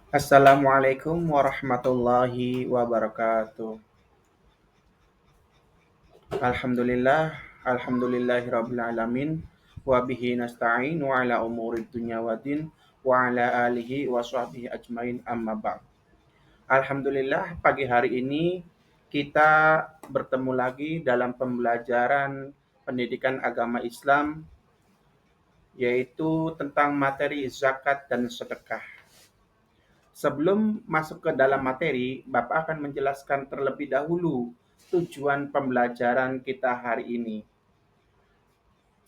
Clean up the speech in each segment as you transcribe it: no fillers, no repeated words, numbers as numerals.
Assalamualaikum warahmatullahi wabarakatuh. Alhamdulillah, alhamdulillahirabbil alamin wa bihi nasta'in wa ala umuri dunya waddin wa ala alihi wa sahbihi ajmain amma ba'd. Alhamdulillah pagi hari ini kita bertemu lagi dalam pembelajaran pendidikan agama Islam yaitu tentang materi zakat dan sedekah. Sebelum masuk ke dalam materi, Bapak akan menjelaskan terlebih dahulu tujuan pembelajaran kita hari ini.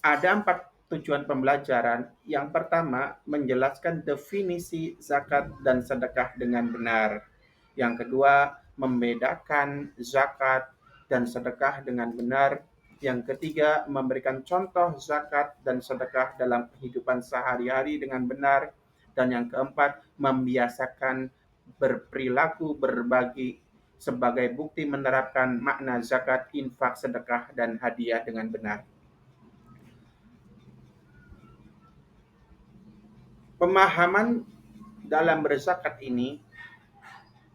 Ada 4 tujuan pembelajaran. Yang pertama, menjelaskan definisi zakat dan sedekah dengan benar. Yang kedua, membedakan zakat dan sedekah dengan benar. Yang ketiga, memberikan contoh zakat dan sedekah dalam kehidupan sehari-hari dengan benar. Dan yang keempat, membiasakan berperilaku berbagi sebagai bukti menerapkan makna zakat, infak, sedekah, dan hadiah dengan benar. Pemahaman dalam berzakat ini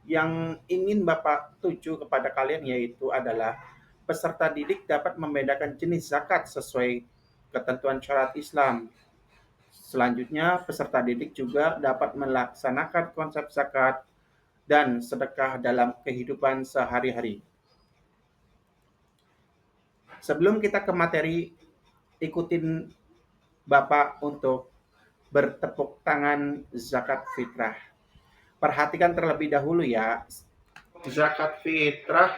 yang ingin Bapak tuju kepada kalian yaitu adalah peserta didik dapat membedakan jenis zakat sesuai ketentuan syariat Islam. Selanjutnya, peserta didik juga dapat melaksanakan konsep zakat dan sedekah dalam kehidupan sehari-hari. Sebelum kita ke materi, ikutin Bapak untuk bertepuk tangan zakat fitrah. Perhatikan terlebih dahulu ya. Zakat fitrah,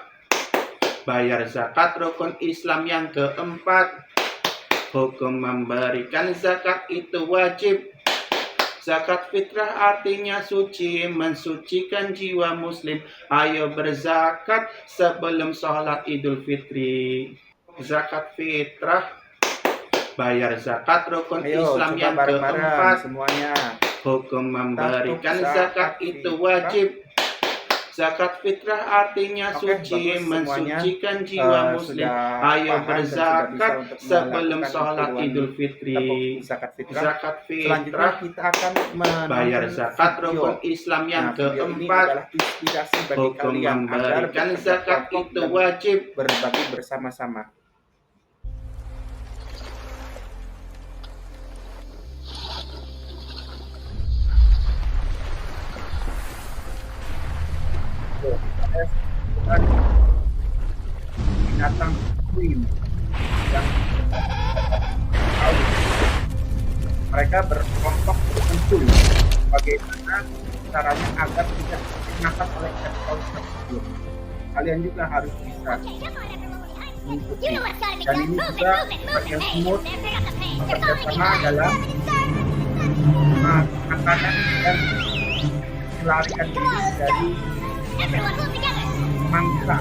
bayar zakat rukun Islam yang keempat. Hukum memberikan zakat itu wajib. Zakat fitrah artinya suci, mensucikan jiwa muslim. Ayo berzakat sebelum sholat Idul Fitri. Zakat fitrah, bayar zakat rukun Islam yang keempat. Semuanya. Hukum memberikan zakat itu wajib. Zakat fitrah artinya suci, mensucikan jiwa muslim. Ayo berzakat sebelum sholat Idul Fitri. Zakat fitrah, kita akan bayar zakat rukun Islam yang keempat. Hukum memberikan zakat itu wajib. Berbagi bersama-sama. Binatang queen yang tahu mereka berkelompok tertentu bagaimana caranya agar tidak dimakan oleh ekor tersebut. Kalian juga harus bisa mengikuti dan ini juga bagian semut bekerja sama dalam makanan dan melarikan diri dari mangsa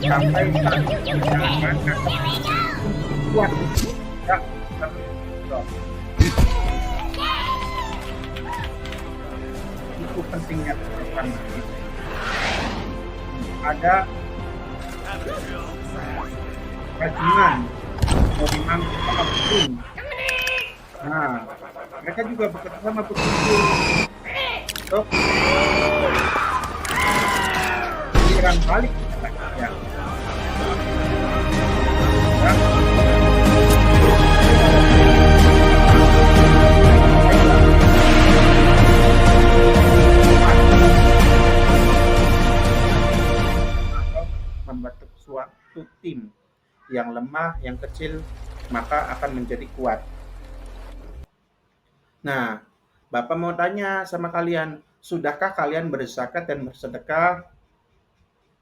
sampai jangan kuat ya itu pentingnya teman ada rajungan mau dimangsa apapun. Nah, mereka juga bekerja sama betul untuk giliran balik ya. Membentuk suatu tim yang lemah, yang kecil, maka akan menjadi kuat. Nah, Bapak mau tanya sama kalian, sudahkah kalian berzakat dan bersedekah?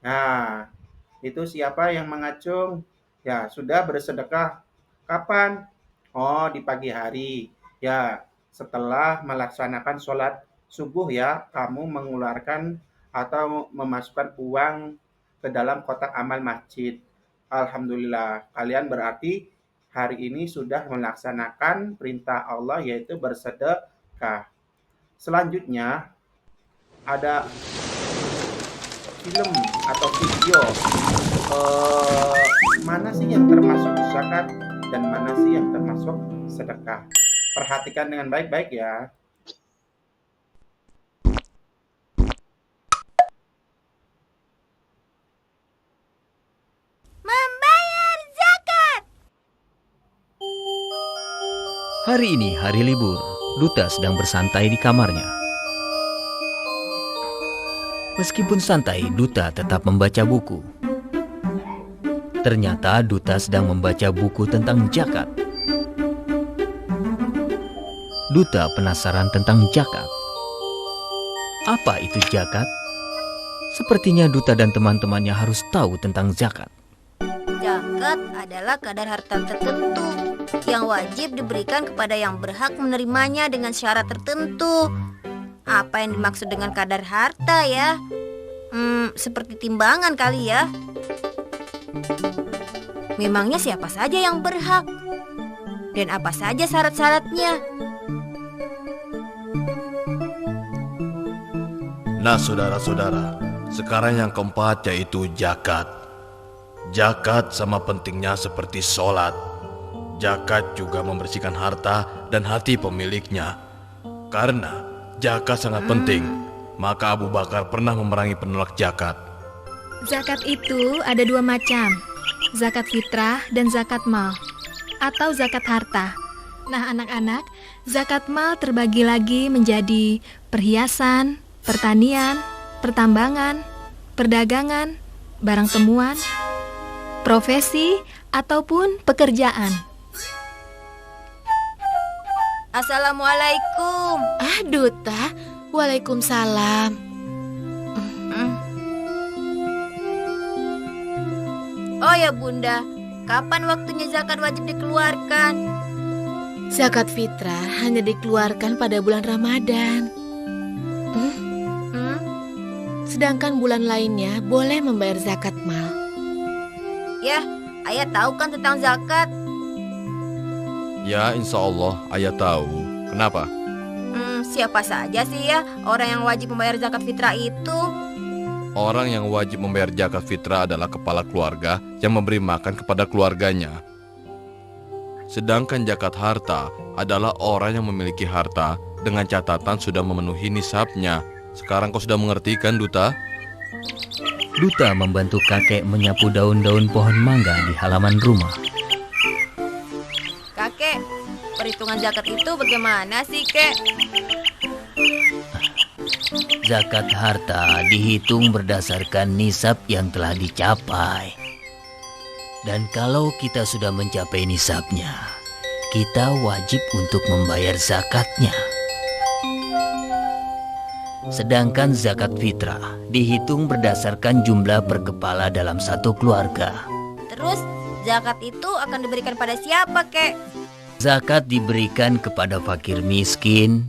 Nah, itu siapa yang mengacung? Ya, sudah bersedekah. Kapan? Oh, di pagi hari. Ya, setelah melaksanakan sholat subuh ya, kamu mengeluarkan atau memasukkan uang ke dalam kotak amal masjid. Alhamdulillah, kalian berarti hari ini sudah melaksanakan perintah Allah yaitu bersedekah. Selanjutnya ada film atau video mana sih yang termasuk zakat dan mana sih yang termasuk sedekah. Perhatikan dengan baik-baik ya. Hari ini hari libur. Duta sedang bersantai di kamarnya. Meskipun santai, Duta tetap membaca buku. Ternyata Duta sedang membaca buku tentang zakat. Duta penasaran tentang zakat. Apa itu zakat? Sepertinya Duta dan teman-temannya harus tahu tentang zakat. Zakat adalah kadar harta tertentu yang wajib diberikan kepada yang berhak menerimanya dengan syarat tertentu. Apa yang dimaksud dengan kadar harta ya? Seperti timbangan kali ya. Memangnya siapa saja yang berhak? Dan apa saja syarat-syaratnya? Nah, saudara-saudara, sekarang yang keempat yaitu zakat. Zakat sama pentingnya seperti sholat. Zakat juga membersihkan harta dan hati pemiliknya. Karena zakat sangat penting, maka Abu Bakar pernah memerangi penolak zakat. Zakat itu ada dua macam, zakat fitrah dan zakat mal, atau zakat harta. Nah anak-anak, zakat mal terbagi lagi menjadi perhiasan, pertanian, pertambangan, perdagangan, barang temuan, profesi, ataupun pekerjaan. Assalamualaikum. Duta, waalaikumsalam. Oh ya Bunda, kapan waktunya zakat wajib dikeluarkan? Zakat fitrah hanya dikeluarkan pada bulan Ramadan. Sedangkan bulan lainnya boleh membayar zakat mal. Ya, ayah tahu kan tentang zakat? Ya, insya Allah ayah tahu. Kenapa? Siapa saja sih ya orang yang wajib membayar zakat fitrah itu? Orang yang wajib membayar zakat fitrah adalah kepala keluarga yang memberi makan kepada keluarganya. Sedangkan zakat harta adalah orang yang memiliki harta dengan catatan sudah memenuhi nisabnya. Sekarang kau sudah mengerti kan, Duta? Duta membantu kakek menyapu daun-daun pohon mangga di halaman rumah. Kakek, perhitungan zakat itu bagaimana sih, Kek? Zakat harta dihitung berdasarkan nisab yang telah dicapai. Dan kalau kita sudah mencapai nisabnya, kita wajib untuk membayar zakatnya. Sedangkan zakat fitrah dihitung berdasarkan jumlah per kepala dalam satu keluarga. Terus, zakat itu akan diberikan pada siapa, Kek? Zakat diberikan kepada fakir miskin,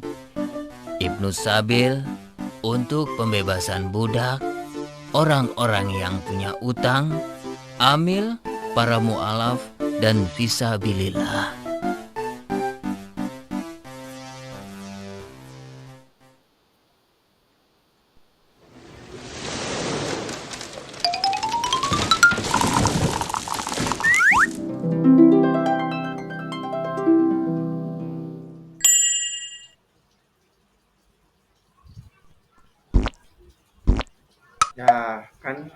ibnu sabil, untuk pembebasan budak, orang-orang yang punya utang, amil, para mu'alaf, dan fisabilillah. Ya, kan?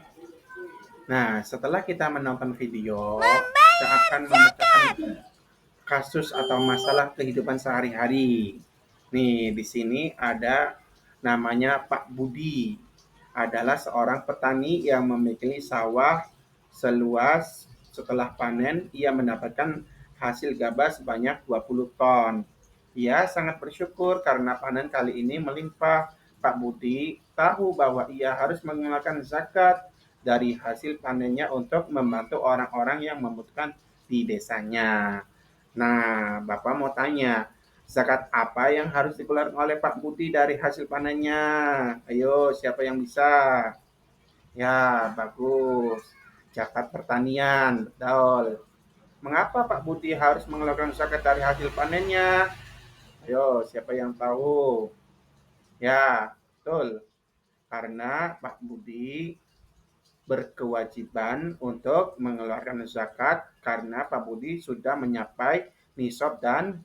Nah, setelah kita menonton video, kita akan memecahkan kasus atau masalah kehidupan sehari-hari. Nih, di sini ada namanya Pak Budi. Adalah seorang petani yang memiliki sawah seluas setelah panen ia mendapatkan hasil gabah sebanyak 20 ton. Ia sangat bersyukur karena panen kali ini melimpah. Pak Budi tahu bahwa ia harus mengeluarkan zakat dari hasil panennya untuk membantu orang-orang yang membutuhkan di desanya. Nah, Bapak mau tanya, zakat apa yang harus dikeluarkan oleh Pak Budi dari hasil panennya? Ayo, siapa yang bisa? Ya, bagus. Zakat pertanian, betul. Mengapa Pak Budi harus mengeluarkan zakat dari hasil panennya? Ayo, siapa yang tahu? Ya, betul. Karena Pak Budi berkewajiban untuk mengeluarkan zakat karena Pak Budi sudah mencapai nisab dan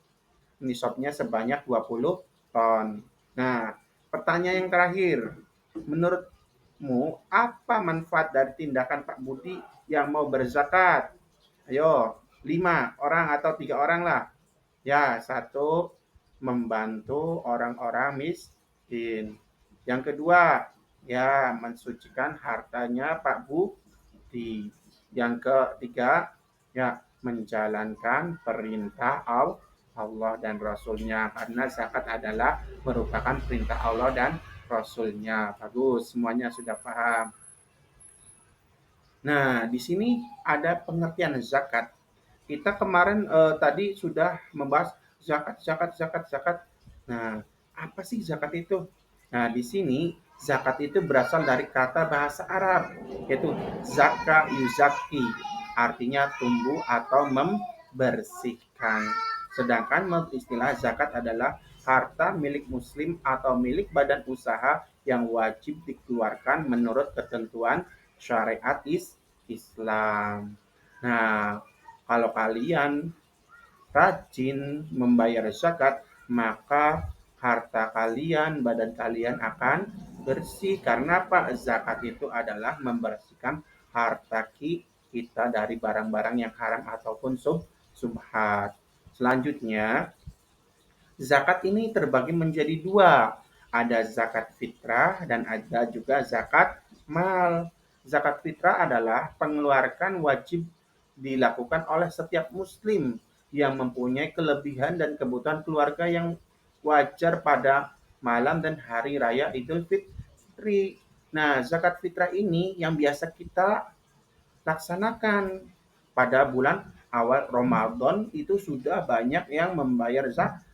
nisabnya sebanyak 20 ton. Nah, pertanyaan yang terakhir. Menurutmu apa manfaat dari tindakan Pak Budi yang mau berzakat? Ayo, 5 orang atau 3 orang lah. Ya, satu, membantu orang-orang miskin. Yang kedua, ya mensucikan hartanya Pak Budi. Yang ketiga, ya menjalankan perintah Allah dan Rasulnya. Karena zakat adalah merupakan perintah Allah dan Rasulnya. Bagus, semuanya sudah paham. Nah, di sini ada pengertian zakat. Kita kemarin tadi sudah membahas zakat, zakat, zakat, zakat. Nah, apa sih zakat itu? Nah, di sini zakat itu berasal dari kata bahasa Arab, yaitu zaka yuzaki, artinya tumbuh atau membersihkan. Sedangkan menurut istilah zakat adalah harta milik muslim atau milik badan usaha yang wajib dikeluarkan menurut ketentuan syariat Islam. Nah, kalau kalian rajin membayar zakat, maka harta kalian, badan kalian akan bersih. Karena apa? Zakat itu adalah membersihkan harta kita dari barang-barang yang haram ataupun subhat. Selanjutnya, zakat ini terbagi menjadi dua. Ada zakat fitrah dan ada juga zakat mal. Zakat fitrah adalah pengeluaran wajib dilakukan oleh setiap muslim yang mempunyai kelebihan dan kebutuhan keluarga yang wajar pada malam dan hari raya Idul Fitri. Nah, zakat fitrah ini yang biasa kita laksanakan pada bulan awal Ramadan itu sudah banyak yang membayar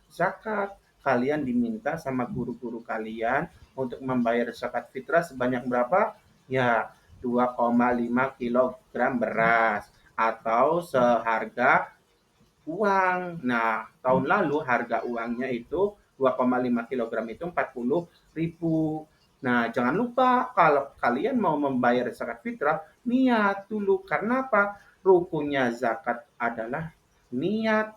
zakat. Kalian diminta sama guru-guru kalian untuk membayar zakat fitrah sebanyak berapa? Ya, 2,5 kilogram beras atau seharga uang. Nah, tahun lalu harga uangnya itu 2,5 kilogram itu 40.000. Nah, jangan lupa kalau kalian mau membayar zakat fitrah, niat dulu. Karena apa? Rukunnya zakat adalah niat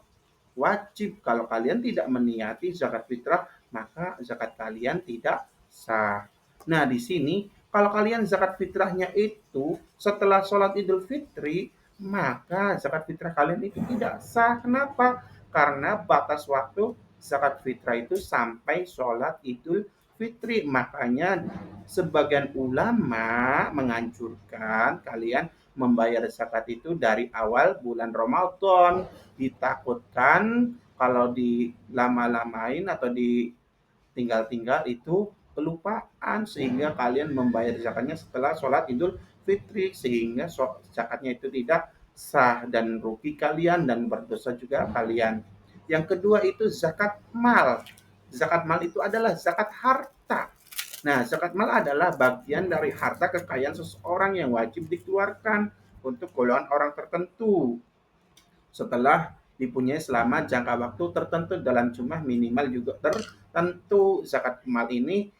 wajib. Kalau kalian tidak meniati zakat fitrah, maka zakat kalian tidak sah. Nah, di sini kalau kalian zakat fitrahnya itu setelah sholat Idul Fitri, maka zakat fitrah kalian itu tidak sah. Kenapa? Karena batas waktu zakat fitrah itu sampai sholat Idul Fitri. Makanya sebagian ulama menganjurkan kalian membayar zakat itu dari awal bulan Ramadan. Ditakutkan kalau dilama-lamain atau ditinggal-tinggal itu kelupaan sehingga kalian membayar zakatnya setelah sholat Idul Fitri sehingga zakatnya itu tidak sah dan rugi kalian dan berdosa juga kalian. Yang kedua itu zakat mal. Zakat mal itu adalah zakat harta. Nah, zakat mal adalah bagian dari harta kekayaan seseorang yang wajib dikeluarkan untuk golongan orang tertentu setelah dipunyai selama jangka waktu tertentu dalam jumlah minimal juga tertentu. Zakat mal ini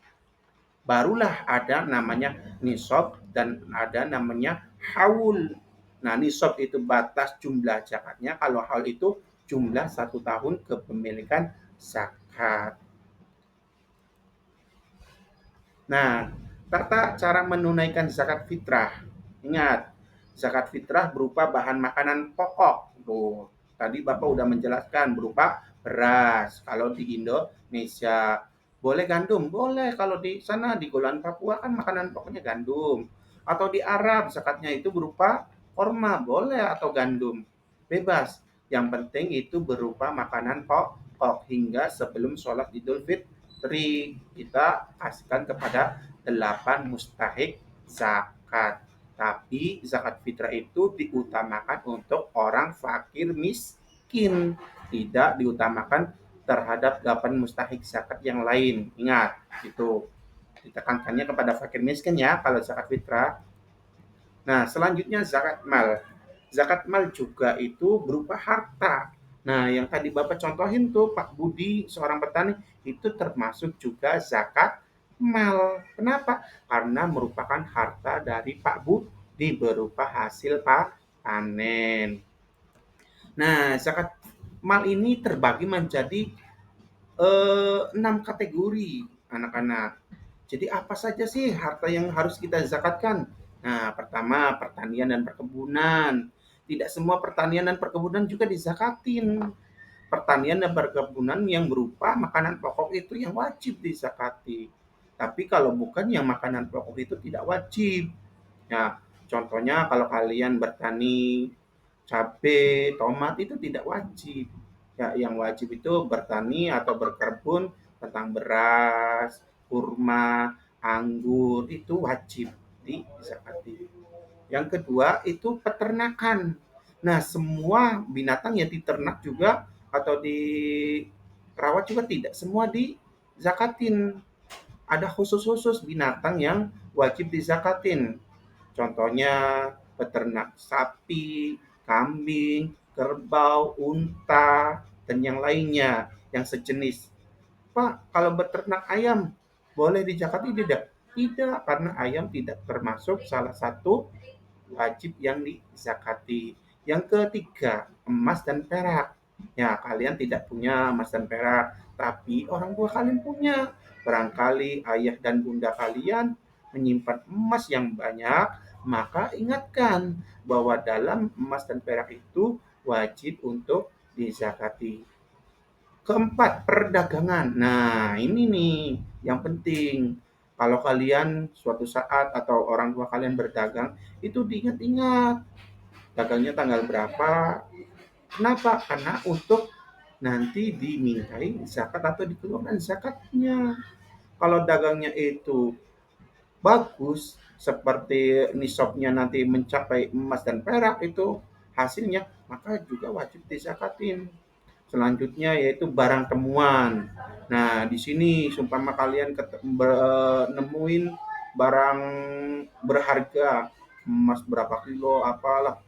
barulah ada namanya nisab dan ada namanya haul. Nah, nisab itu batas jumlah zakatnya, kalau haul itu jumlah 1 tahun kepemilikan zakat. Nah, tata cara menunaikan zakat fitrah. Ingat, zakat fitrah berupa bahan makanan pokok. Tuh, tadi Bapak udah menjelaskan berupa beras. Kalau di Indonesia boleh gandum, boleh. Kalau di sana di Golan Papua kan makanan pokoknya gandum. Atau di Arab zakatnya itu berupa korma, boleh atau gandum. Bebas. Yang penting itu berupa makanan pokok hingga sebelum sholat Idul Fitri kita kasihkan kepada 8 mustahik zakat. Tapi zakat fitrah itu diutamakan untuk orang fakir miskin, tidak diutamakan terhadap 8 mustahik zakat yang lain. Ingat, itu ditekankannya kepada fakir miskin ya kalau zakat fitrah. Nah, selanjutnya zakat mal. Zakat mal juga itu berupa harta. Nah, yang tadi Bapak contohin tuh Pak Budi, seorang petani, itu termasuk juga zakat mal. Kenapa? Karena merupakan harta dari Pak Budi berupa hasil panen. Nah, zakat mal ini terbagi menjadi 6 kategori anak-anak. Jadi apa saja sih harta yang harus kita zakatkan? Nah, pertama pertanian dan perkebunan. Tidak semua pertanian dan perkebunan juga dizakatin. pertanian dan perkebunan yang berupa makanan pokok itu yang wajib dizakati. Tapi kalau bukan yang makanan pokok itu tidak wajib. Ya, contohnya kalau kalian bertani cabai, tomat itu tidak wajib. Ya, yang wajib itu bertani atau berkebun tentang beras, kurma, anggur itu wajib dizakati. Yang kedua itu peternakan. Nah, semua binatang yang diternak juga atau dirawat juga tidak semua dizakatin. Ada khusus-khusus binatang yang wajib dizakatin. Contohnya peternak sapi, kambing, kerbau, unta, dan yang lainnya yang sejenis. Pak, kalau beternak ayam boleh dizakati tidak? Tidak, karena ayam tidak termasuk salah satu wajib yang dizakati. Yang ketiga, emas dan perak. Ya, kalian tidak punya emas dan perak, tapi orang tua kalian punya. Barangkali ayah dan bunda kalian menyimpan emas yang banyak, maka ingatkan bahwa dalam emas dan perak itu wajib untuk dizakati. Keempat, perdagangan. Nah, ini nih yang penting. Kalau kalian suatu saat atau orang tua kalian berdagang, itu diingat-ingat. Dagangnya tanggal berapa. Kenapa? Karena untuk nanti dimintai zakat atau dikeluarkan zakatnya. Kalau dagangnya itu bagus, seperti nisabnya nanti mencapai emas dan perak itu hasilnya, maka juga wajib dizakatin. Selanjutnya yaitu barang temuan. Nah, di sini sumpama kalian nemuin barang berharga, emas berapa kilo, apalah,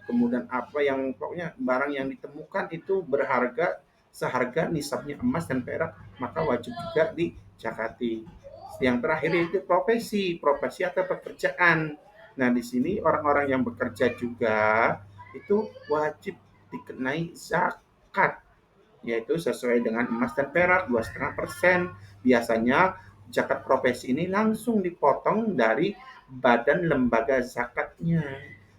kemudian apa yang pokoknya barang yang ditemukan itu berharga seharga nisabnya emas dan perak, maka wajib juga dizakati. Yang terakhir itu profesi atau pekerjaan. Nah, di sini orang-orang yang bekerja juga itu wajib dikenai zakat, yaitu sesuai dengan emas dan perak 2,5%. Biasanya zakat profesi ini langsung dipotong dari badan lembaga zakatnya,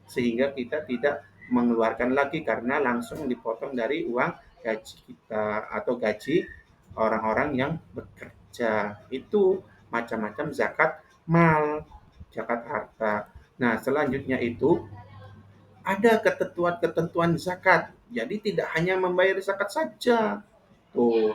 sehingga kita tidak mengeluarkan lagi karena langsung dipotong dari uang gaji kita atau gaji orang-orang yang bekerja. Itu macam-macam zakat mal, zakat harta. Nah, selanjutnya itu ada ketentuan-ketentuan zakat. Jadi tidak hanya membayar zakat saja. Tuh,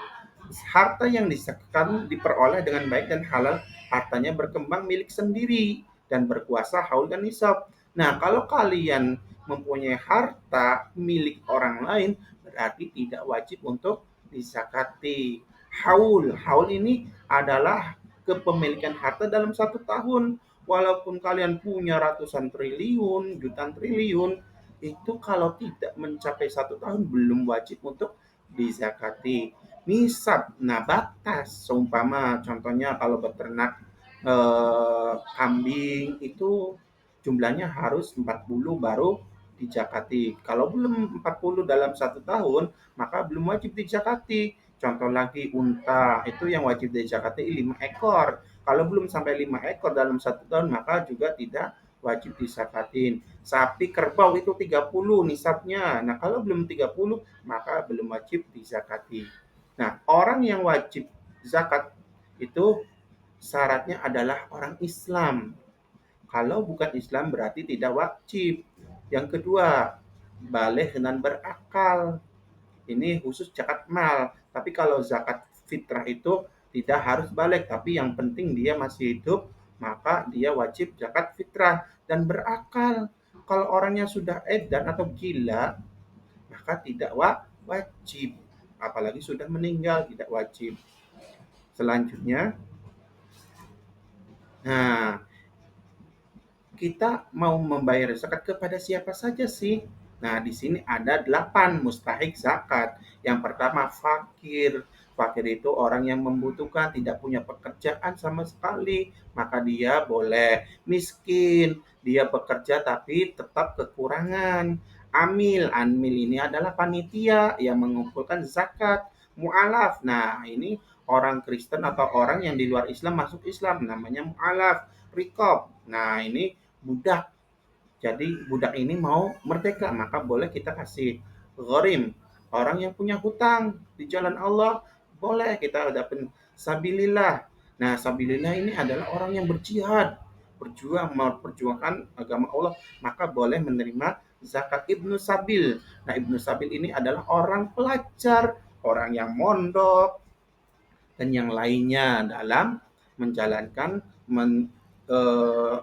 harta yang disakatkan diperoleh dengan baik dan halal, hartanya berkembang milik sendiri dan berkuasa haul dan nisab. Nah, kalau kalian mempunyai harta milik orang lain, berarti tidak wajib untuk dizakati. Haul ini adalah kepemilikan harta dalam 1 tahun. Walaupun kalian punya ratusan triliun, jutaan triliun, itu kalau tidak mencapai 1 tahun belum wajib untuk dizakati. Nisab, nah batas, seumpama contohnya kalau beternak kambing itu jumlahnya harus 40 baru dizakati. Kalau belum 40 dalam 1 tahun, maka belum wajib dizakati. Contoh lagi unta, itu yang wajib dizakati 5 ekor. Kalau belum sampai 5 ekor dalam 1 tahun, maka juga tidak wajib disakatin. Sapi kerbau itu 30 nisabnya. Nah, kalau belum 30, maka belum wajib dizakati. Nah, orang yang wajib zakat itu syaratnya adalah orang Islam. Kalau bukan Islam berarti tidak wajib. Yang kedua, baligh dan berakal. Ini khusus zakat mal. Tapi kalau zakat fitrah itu tidak harus balik, tapi yang penting dia masih hidup, maka dia wajib zakat fitrah dan berakal. Kalau orangnya sudah edan atau gila, maka tidak wajib. Apalagi sudah meninggal, tidak wajib. Selanjutnya, nah, kita mau membayar zakat kepada siapa saja sih? Nah, di sini ada 8 mustahik zakat. Yang pertama, fakir. Fakir itu orang yang membutuhkan, tidak punya pekerjaan sama sekali, maka dia boleh. Miskin, dia bekerja tapi tetap kekurangan. Amil ini adalah panitia yang mengumpulkan zakat. Mu'alaf, nah ini orang Kristen atau orang yang di luar Islam masuk Islam, namanya mu'alaf. Rikob, nah ini budak. Jadi budak ini mau merdeka, maka boleh kita kasih. Gharim, Orang yang punya hutang di jalan Allah, boleh kita dapat sabilillah. Nah, sabilillah ini adalah orang yang berjihad, memperjuangkan agama Allah, maka boleh menerima zakat ibnu sabil. Nah, ibnu sabil ini adalah orang pelajar, orang yang mondok, dan yang lainnya dalam menjalankan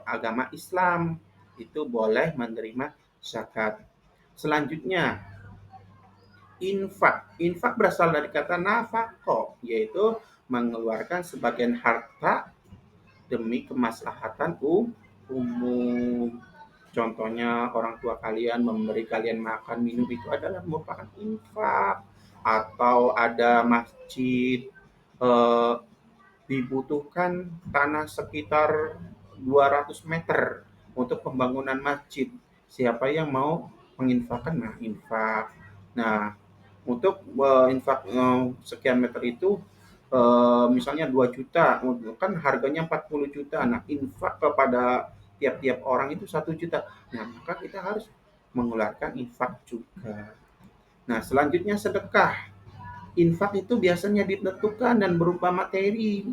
agama Islam, itu boleh menerima zakat. Selanjutnya, infak. Infak berasal dari kata nafako, yaitu mengeluarkan sebagian harta demi kemaslahatan umum. Contohnya orang tua kalian memberi kalian makan minum, itu adalah merupakan infak. Atau ada masjid, eh, dibutuhkan tanah sekitar 200 meter untuk pembangunan masjid. Siapa yang mau menginfakkan? Nah, infak. Nah, untuk infak sekian meter itu, misalnya 2 juta, kan harganya 40 juta. Nah, infak kepada tiap-tiap orang itu 1 juta. Nah, maka kita harus mengeluarkan infak juga. Nah, selanjutnya sedekah. Infak itu biasanya ditentukan dan berupa materi.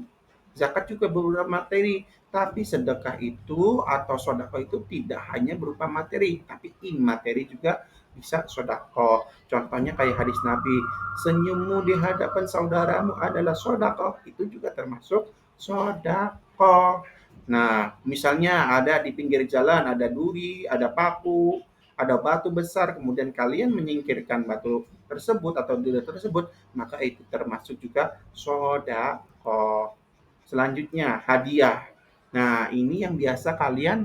Zakat juga berupa materi. Tapi sedekah itu atau sodako itu tidak hanya berupa materi, tapi imateri juga bisa sodako. Contohnya kayak hadis Nabi, senyummu di hadapan saudaramu adalah sodako. Itu juga termasuk sodako. Nah, misalnya ada di pinggir jalan, ada duri, ada paku, ada batu besar, kemudian kalian menyingkirkan batu tersebut atau duri tersebut, maka itu termasuk juga sodako. Selanjutnya, hadiah. Nah, ini yang biasa kalian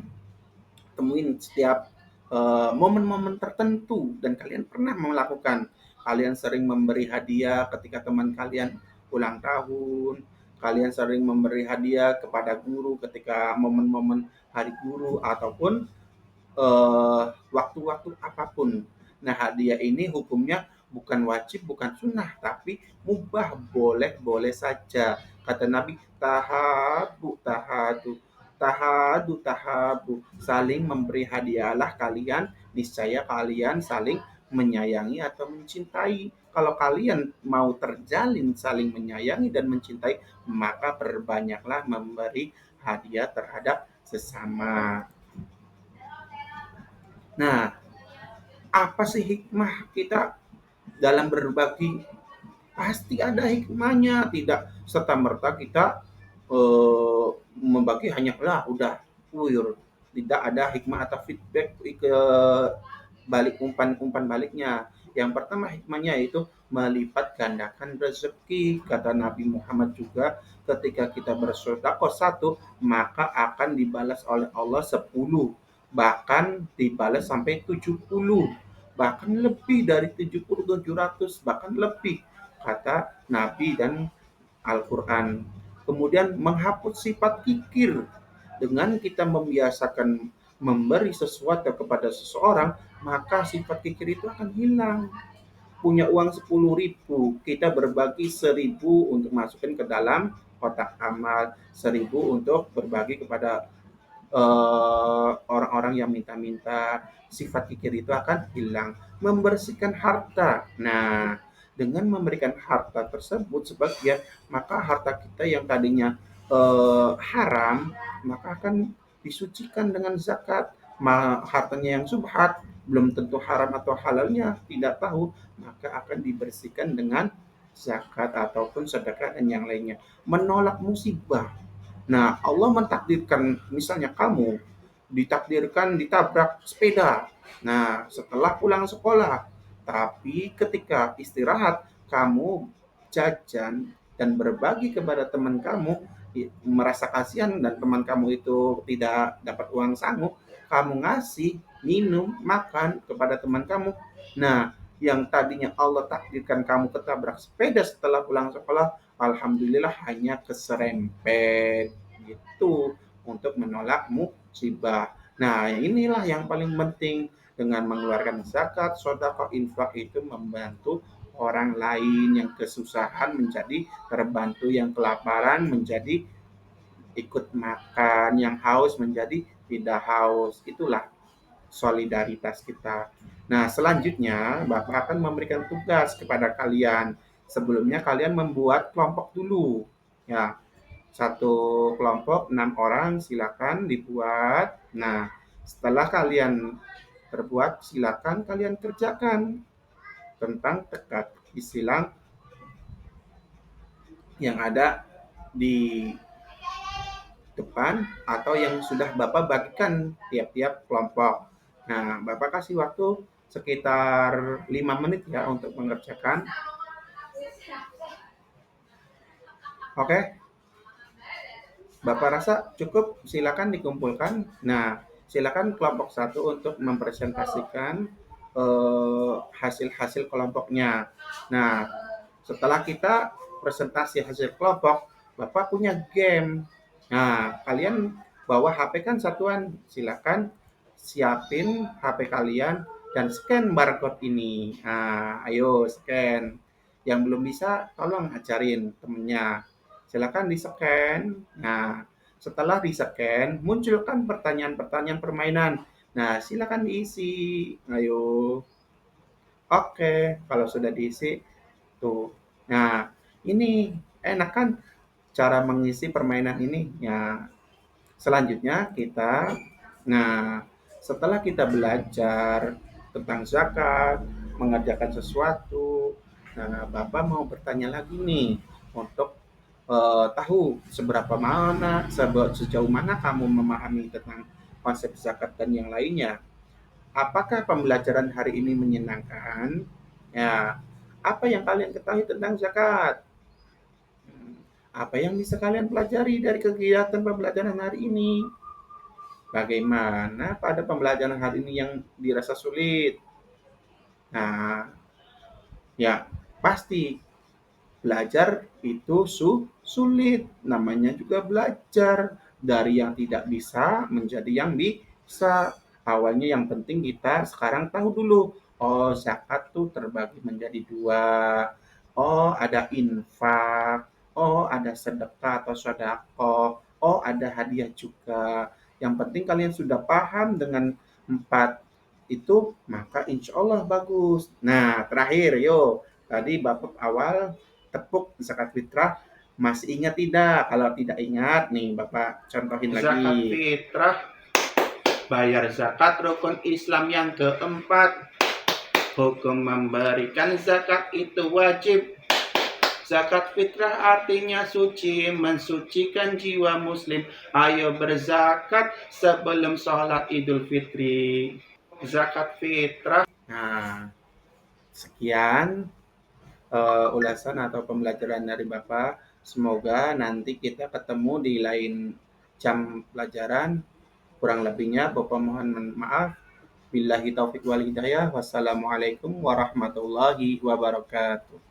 temuin setiap momen-momen tertentu dan kalian pernah melakukan. Kalian sering memberi hadiah ketika teman kalian ulang tahun, kalian sering memberi hadiah kepada guru ketika momen-momen hari guru ataupun waktu-waktu apapun. Nah, hadiah ini hukumnya bukan wajib, bukan sunnah, tapi mubah, boleh-boleh saja. Kata Nabi, tahabu, tahadu, tahadu, tahabu. Saling memberi hadiahlah kalian, niscaya kalian saling menyayangi atau mencintai. Kalau kalian mau terjalin saling menyayangi dan mencintai, maka perbanyaklah memberi hadiah terhadap sesama. Nah, apa sih hikmah kita dalam berbagi? Pasti ada hikmahnya, tidak serta-merta kita membagi hanya lah udah puyur. Tidak ada hikmah atau feedback ke balik umpan-umpan baliknya. Yang pertama hikmahnya itu melipat gandakan rezeki. Kata Nabi Muhammad juga, ketika kita bersedekah 1, maka akan dibalas oleh Allah 10, bahkan dibalas sampai 70, bahkan lebih dari 70, 700, bahkan lebih, kata Nabi dan Al-Quran. Kemudian menghapus sifat kikir. Dengan kita membiasakan memberi sesuatu kepada seseorang, maka sifat kikir itu akan hilang. Punya uang 10.000, kita berbagi 1.000 untuk masukin ke dalam kotak amal, 1.000 untuk berbagi kepada orang-orang yang minta-minta. Sifat kikir itu akan hilang. Membersihkan harta. Nah, dengan memberikan harta tersebut sebagian, maka harta kita yang tadinya haram, maka akan disucikan dengan zakat. Hartanya yang subhat, belum tentu haram atau halalnya, tidak tahu, maka akan dibersihkan dengan zakat ataupun sedekah dan yang lainnya. Menolak musibah. Nah, Allah mentakdirkan, misalnya kamu ditakdirkan ditabrak sepeda. Nah, setelah pulang sekolah, tapi ketika istirahat, kamu jajan dan berbagi kepada teman kamu, merasa kasihan dan teman kamu itu tidak dapat uang sanggup, kamu ngasih minum, makan kepada teman kamu. Nah, yang tadinya Allah takdirkan kamu ketabrak sepeda setelah pulang sekolah, alhamdulillah hanya keserempet gitu, untuk menolak musibah. Nah, inilah yang paling penting. Dengan mengeluarkan zakat, sedekah, infak itu membantu orang lain yang kesusahan menjadi terbantu, yang kelaparan menjadi ikut makan, yang haus menjadi tidak haus. Itulah solidaritas kita. Nah, selanjutnya Bapak akan memberikan tugas kepada kalian. Sebelumnya kalian membuat kelompok dulu. Ya, satu kelompok 6 orang silakan dibuat. Nah, setelah kalian terbuat, silakan kalian kerjakan tentang teka-teki silang yang ada di depan atau yang sudah Bapak bagikan tiap-tiap kelompok. Nah, Bapak kasih waktu sekitar 5 menit ya untuk mengerjakan. Oke, Bapak rasa cukup, silakan dikumpulkan. Nah, silakan kelompok satu untuk mempresentasikan hasil-hasil kelompoknya. Nah, setelah kita presentasi hasil kelompok, Bapak punya game. Nah, kalian bawa HP kan satuan, silakan siapin HP kalian dan scan barcode ini. Nah, ayo scan. Yang belum bisa, tolong ajarin temennya. Silakan di-scan. Nah, setelah di-scan, munculkan pertanyaan-pertanyaan permainan. Nah, silakan diisi. Ayo. Oke, kalau sudah diisi, tuh. Nah, ini enak kan cara mengisi permainan ini? Ya, selanjutnya nah, setelah kita belajar tentang zakat, mengerjakan sesuatu, nah, Bapak mau bertanya lagi nih untuk tahu sejauh mana kamu memahami tentang konsep zakat dan yang lainnya. Apakah pembelajaran hari ini menyenangkan? Ya, apa yang kalian ketahui tentang zakat? Apa yang bisa kalian pelajari dari kegiatan pembelajaran hari ini? Bagaimana pada pembelajaran hari ini yang dirasa sulit? Nah, ya pasti belajar itu sulit. Namanya juga belajar dari yang tidak bisa menjadi yang bisa. Awalnya yang penting kita sekarang tahu dulu. Oh, zakat tuh terbagi menjadi dua. Oh, ada infak. Oh, ada sedekah atau sedekah. Oh, ada hadiah juga. Yang penting kalian sudah paham dengan empat itu, maka insya Allah bagus. Nah, terakhir, yuk. Tadi Bapak awal tepuk zakat fitrah, masih ingat tidak? Kalau tidak ingat, nih Bapak contohin lagi. Zakat fitrah, bayar zakat rukun Islam yang keempat. Hukum memberikan zakat itu wajib. Zakat fitrah artinya suci, mensucikan jiwa muslim. Ayo berzakat sebelum sholat Idul Fitri. Zakat fitrah. Nah, sekian ulasan atau pembelajaran dari Bapak. Semoga nanti kita ketemu di lain jam pelajaran. Kurang lebihnya Bapak mohon maaf. Billahi taufiq wal hidayah. Wassalamualaikum warahmatullahi wabarakatuh.